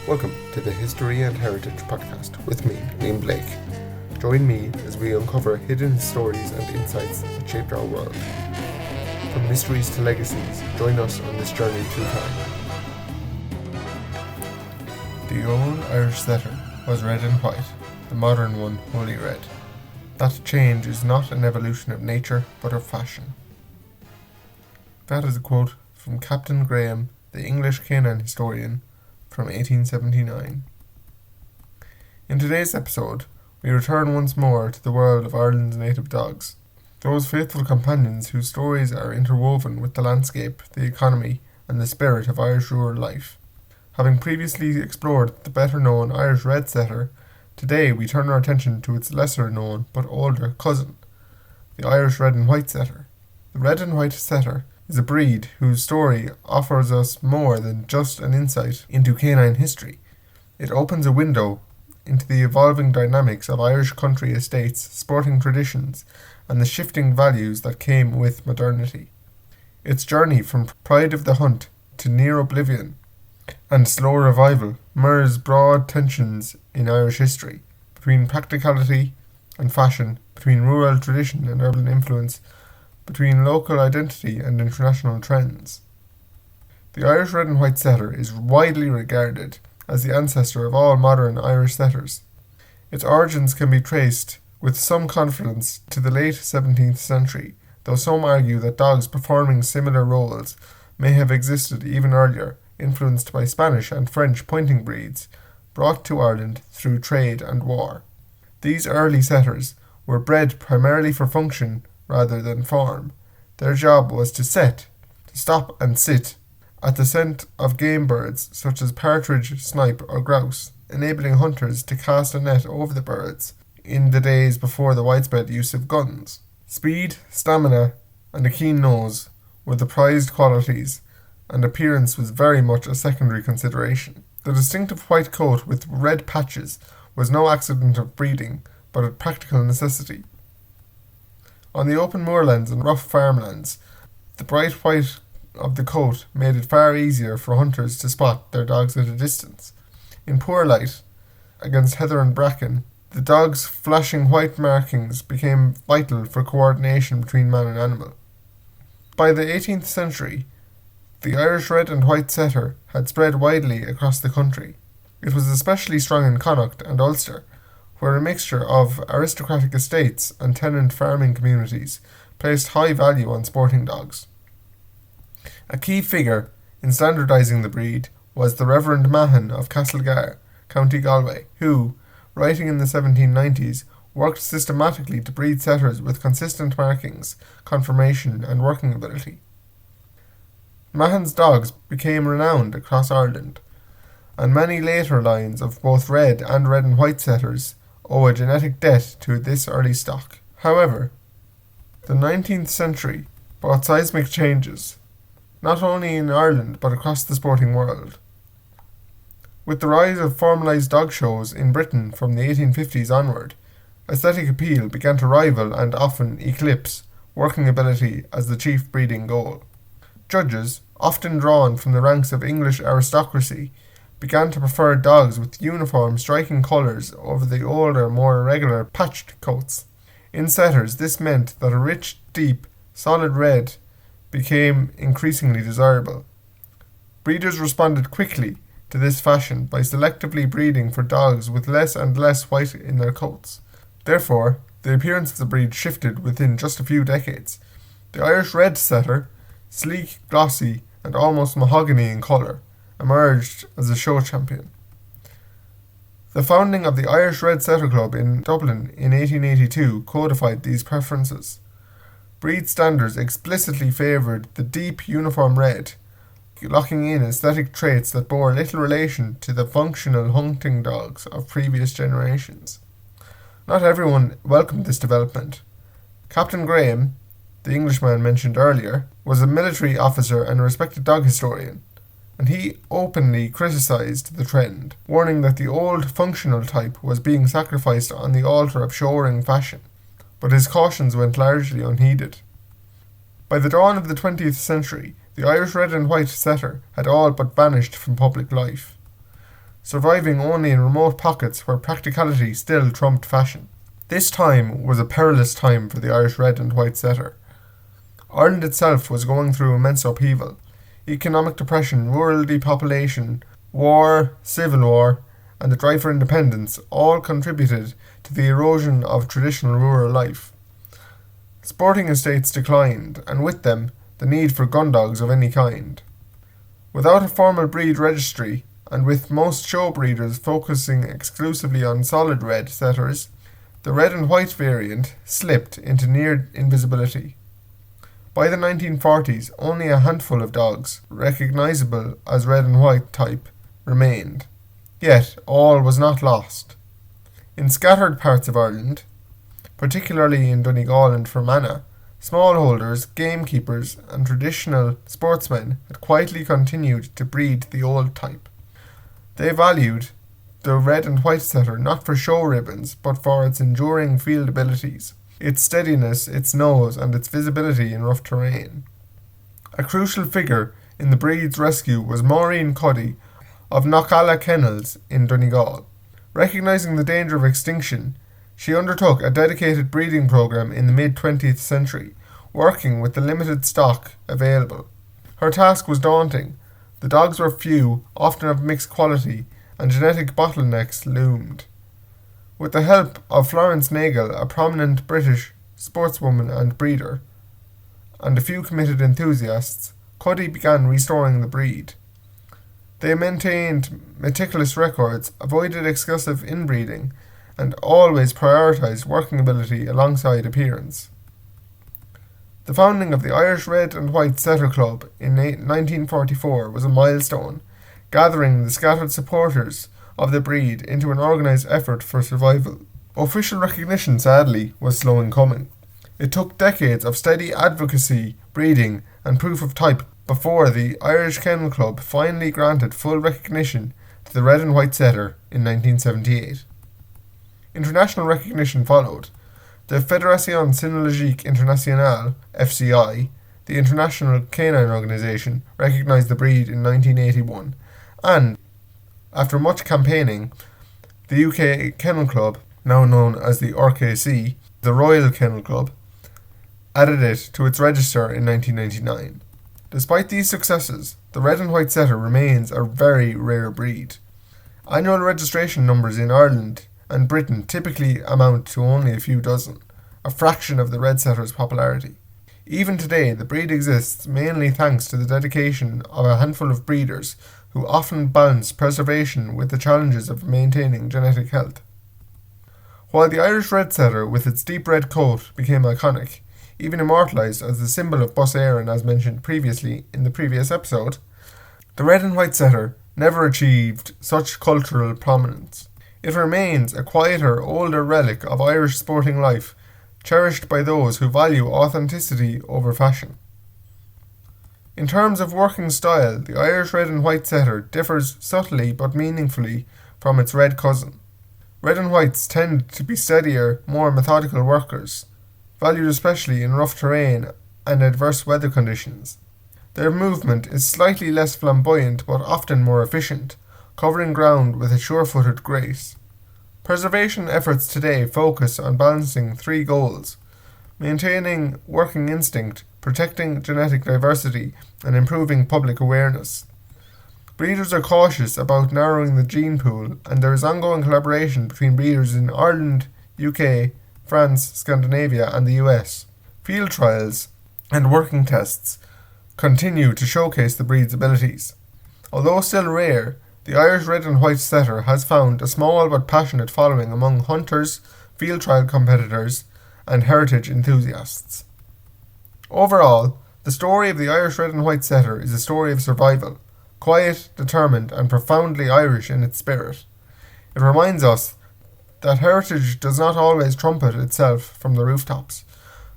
Welcome to the History and Heritage podcast with me, Liam Blake. Join me as we uncover hidden stories and insights that shaped our world. From mysteries to legacies, join us on this journey through time. The old Irish setter was red and white, the modern one wholly red. That change is not an evolution of nature, but of fashion. That is a quote from Captain Graham, the English canine historian, from 1879. In today's episode, we return once more to the world of Ireland's native dogs, those faithful companions whose stories are interwoven with the landscape, the economy, and the spirit of Irish rural life. Having previously explored the better-known Irish red setter, today we turn our attention to its lesser-known but older cousin, the Irish red and white setter. The red and white setter is a breed whose story offers us more than just an insight into canine history. It opens a window into the evolving dynamics of Irish country estates, sporting traditions, and the shifting values that came with modernity. Its journey from pride of the hunt to near oblivion and slow revival mirrors broad tensions in Irish history, between practicality and fashion, between rural tradition and urban influence, between local identity and international trends. The Irish red and white setter is widely regarded as the ancestor of all modern Irish setters. Its origins can be traced with some confidence to the late 17th century, though some argue that dogs performing similar roles may have existed even earlier, influenced by Spanish and French pointing breeds brought to Ireland through trade and war. These early setters were bred primarily for function rather than form. Their job was to stop and sit at the scent of game birds such as partridge, snipe or grouse, enabling hunters to cast a net over the birds in the days before the widespread use of guns. Speed, stamina and a keen nose were the prized qualities, and appearance was very much a secondary consideration. The distinctive white coat with red patches was no accident of breeding, but a practical necessity. On the open moorlands and rough farmlands, the bright white of the coat made it far easier for hunters to spot their dogs at a distance. In poor light, against heather and bracken, the dog's flashing white markings became vital for coordination between man and animal. By the 18th century, the Irish red and white setter had spread widely across the country. It was especially strong in Connacht and Ulster, where a mixture of aristocratic estates and tenant farming communities placed high value on sporting dogs. A key figure in standardising the breed was the Reverend Mahon of Castlegar, County Galway, who, writing in the 1790s, worked systematically to breed setters with consistent markings, conformation and working ability. Mahon's dogs became renowned across Ireland, and many later lines of both red and white setters owe a genetic debt to this early stock. However, the 19th century brought seismic changes, not only in Ireland but across the sporting world. With the rise of formalised dog shows in Britain from the 1850s onward, aesthetic appeal began to rival and often eclipse working ability as the chief breeding goal. Judges, often drawn from the ranks of English aristocracy, began to prefer dogs with uniform, striking colours over the older, more irregular, patched coats. In setters, this meant that a rich, deep, solid red became increasingly desirable. Breeders responded quickly to this fashion by selectively breeding for dogs with less and less white in their coats. Therefore, the appearance of the breed shifted within just a few decades. The Irish red setter, sleek, glossy, and almost mahogany in colour, emerged as a show champion. The founding of the Irish Red Setter Club in Dublin in 1882 codified these preferences. Breed standards explicitly favoured the deep uniform red, locking in aesthetic traits that bore little relation to the functional hunting dogs of previous generations. Not everyone welcomed this development. Captain Graham, the Englishman mentioned earlier, was a military officer and a respected dog historian, and he openly criticised the trend, warning that the old functional type was being sacrificed on the altar of show-ring fashion, but his cautions went largely unheeded. By the dawn of the 20th century, the Irish red and white setter had all but vanished from public life. surviving only in remote pockets where practicality still trumped fashion. This time was a perilous time for the Irish red and white setter. Ireland itself was going through immense upheaval. Economic depression, rural depopulation, war, civil war, and the drive for independence all contributed to the erosion of traditional rural life. Sporting estates declined, and with them, the need for gundogs of any kind. Without a formal breed registry, and with most show breeders focusing exclusively on solid red setters, the red and white variant slipped into near invisibility. By the 1940s, only a handful of dogs, recognisable as red and white type, remained. Yet, all was not lost. In scattered parts of Ireland, particularly in Donegal and Fermanagh, smallholders, gamekeepers, and traditional sportsmen had quietly continued to breed the old type. They valued the red and white setter not for show ribbons, but for its enduring field abilities, its steadiness, its nose, and its visibility in rough terrain. A crucial figure in the breed's rescue was Maureen Cuddy of Knockalla Kennels in Donegal. Recognising the danger of extinction, she undertook a dedicated breeding programme in the mid-20th century, working with the limited stock available. Her task was daunting. The dogs were few, often of mixed quality, and genetic bottlenecks loomed. With the help of Florence Nagle, a prominent British sportswoman and breeder, and a few committed enthusiasts, Cuddy began restoring the breed. They maintained meticulous records, avoided excessive inbreeding, and always prioritised working ability alongside appearance. The founding of the Irish Red and White Setter Club in 1944 was a milestone, gathering the scattered supporters of the breed into an organised effort for survival. Official recognition, sadly, was slow in coming. It took decades of steady advocacy, breeding, and proof of type before the Irish Kennel Club finally granted full recognition to the red and white setter in 1978. International recognition followed. The Fédération Cynologique Internationale, FCI, the international canine organisation, recognised the breed in 1981, and, after much campaigning, the UK Kennel Club, now known as the RKC, the Royal Kennel Club, added it to its register in 1999. Despite these successes, the red and white setter remains a very rare breed. Annual registration numbers in Ireland and Britain typically amount to only a few dozen, a fraction of the red setter's popularity. Even today, the breed exists mainly thanks to the dedication of a handful of breeders who often balance preservation with the challenges of maintaining genetic health. While the Irish red setter with its deep red coat became iconic, even immortalised as the symbol of Bus Éireann as mentioned previously in the previous episode, the red and white setter never achieved such cultural prominence. It remains a quieter, older relic of Irish sporting life, cherished by those who value authenticity over fashion. In terms of working style, the Irish red and white setter differs subtly but meaningfully from its red cousin. Red and whites tend to be steadier, more methodical workers, valued especially in rough terrain and adverse weather conditions. Their movement is slightly less flamboyant but often more efficient, covering ground with a sure-footed grace. Preservation efforts today focus on balancing three goals: maintaining working instinct, protecting genetic diversity, and improving public awareness. Breeders are cautious about narrowing the gene pool, and there is ongoing collaboration between breeders in Ireland, UK, France, Scandinavia, and the US. Field trials and working tests continue to showcase the breed's abilities. Although still rare, the Irish red and white setter has found a small but passionate following among hunters, field trial competitors, and heritage enthusiasts. Overall, the story of the Irish red and white setter is a story of survival, quiet, determined, and profoundly Irish in its spirit. It reminds us that heritage does not always trumpet itself from the rooftops.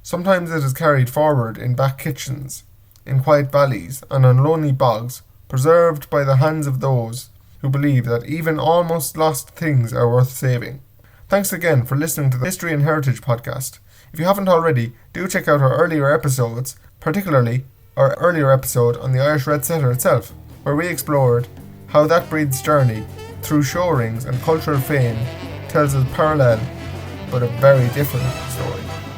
Sometimes it is carried forward in back kitchens, in quiet valleys, and on lonely bogs, preserved by the hands of those who believe that even almost lost things are worth saving. Thanks again for listening to the History and Heritage podcast. If you haven't already, do check out our earlier episodes, particularly our earlier episode on the Irish red setter itself, where we explored how that breed's journey through show rings and cultural fame tells a parallel but a very different story.